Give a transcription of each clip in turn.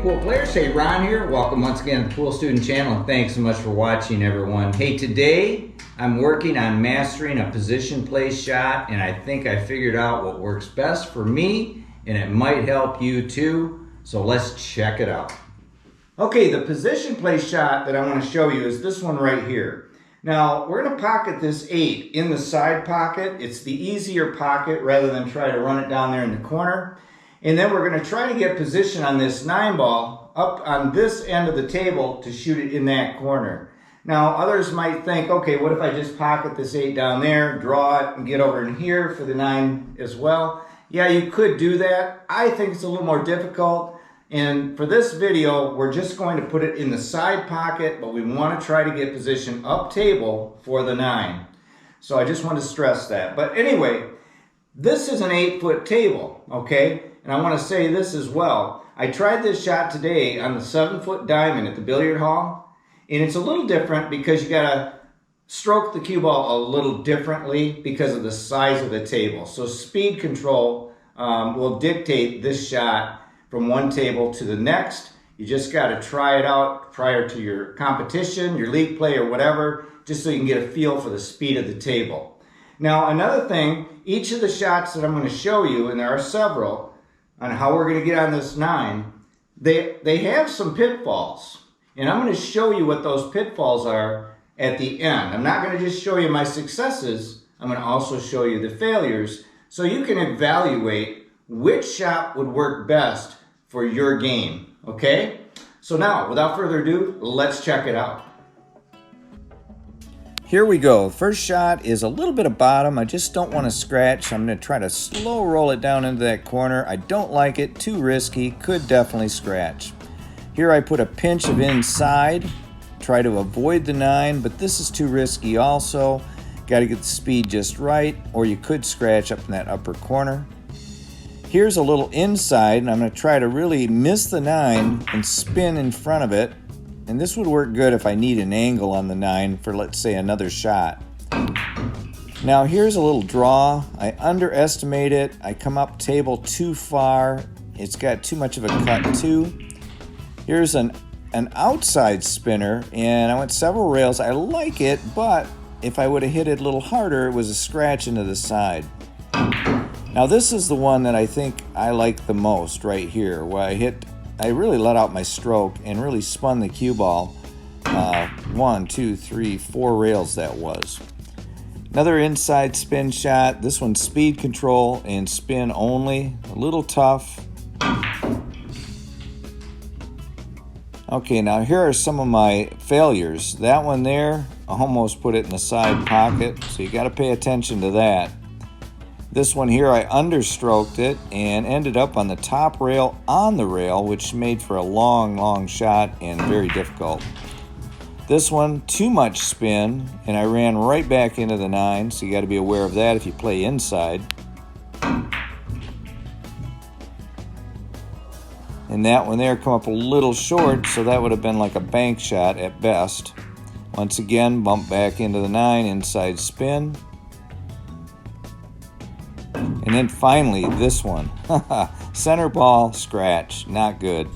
Pool Players. Hey, Ron here. Welcome once again to the Pool Student Channel, and thanks so much for watching, everyone. Hey, today I'm working on mastering a position play shot, and I think I figured out what works best for me, and it might help you too. So let's check it out. Okay, the position play shot that I want to show you is this one right here. Now, we're going to pocket this 8 in the side pocket. It's the easier pocket rather than try to run it down there in the corner. And then we're going to try to get position on this 9 ball up on this end of the table to shoot it in that corner. Now, others might think, okay, what if I just pocket this 8 down there, draw it, and get over in here for the 9 as well? Yeah, you could do that. I think it's a little more difficult. And for this video, we're just going to put it in the side pocket, but we want to try to get position up table for the 9. So I just want to stress that. But anyway, this is an 8-foot table, okay? And I want to say this as well. I tried this shot today on the 7-foot diamond at the billiard hall, and it's a little different because you got to stroke the cue ball a little differently because of the size of the table. So speed control will dictate this shot from one table to the next. You just got to try it out prior to your competition, your league play, or whatever, just so you can get a feel for the speed of the table. Now, another thing, each of the shots that I'm going to show you, and there are several, on how we're going to get on this 9, they have some pitfalls. And I'm going to show you what those pitfalls are at the end. I'm not going to just show you my successes. I'm going to also show you the failures so you can evaluate which shot would work best for your game. Okay? So now, without further ado, let's check it out. Here we go. First shot is a little bit of bottom. I just don't want to scratch. I'm going to try to slow roll it down into that corner. I don't like it. Too risky. Could definitely scratch. Here I put a pinch of inside. Try to avoid the 9, but this is too risky also. Got to get the speed just right, or you could scratch up in that upper corner. Here's a little inside, and I'm going to try to really miss the 9 and spin in front of it. And this would work good if I need an angle on the 9 for, let's say, another shot. Now here's a little draw. I underestimate it. I come up table too far. It's got too much of a cut too. Here's an outside spinner, and I went several rails. I like it, but if I would have hit it a little harder, it was a scratch into the side. Now this is the one that I think I like the most right here, where I really let out my stroke and really spun the cue ball. 1, 2, 3, 4 rails that was. Another inside spin shot. This one's speed control and spin only. A little tough. Okay, now here are some of my failures. That one there, I almost put it in the side pocket, so you got to pay attention to that. This one here, I understroked it and ended up on the top rail on the rail, which made for a long shot and very difficult. This one, too much spin, and I ran right back into the 9, so you got to be aware of that if you play inside. And that one there come up a little short, so that would have been like a bank shot at best. Once again, bump back into the 9, inside spin. And then finally, this one. Center ball, scratch, not good.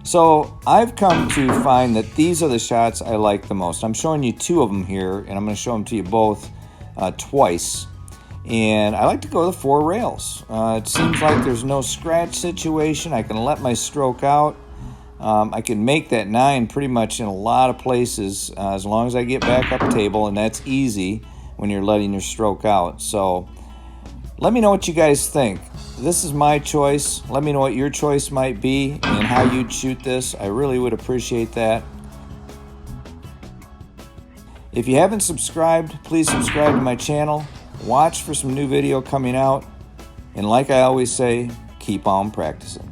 So I've come to find that these are the shots I like the most. I'm showing you 2 of them here, and I'm going to show them to you both twice. And I like to go to the 4 rails. It seems like there's no scratch situation. I can let my stroke out. I can make that 9 pretty much in a lot of places as long as I get back up table, and that's easy when you're letting your stroke out. So let me know what you guys think. This is my choice. Let me know what your choice might be and how you'd shoot this. I really would appreciate that. If you haven't subscribed, please subscribe to my channel. Watch for some new video coming out. And like I always say, keep on practicing.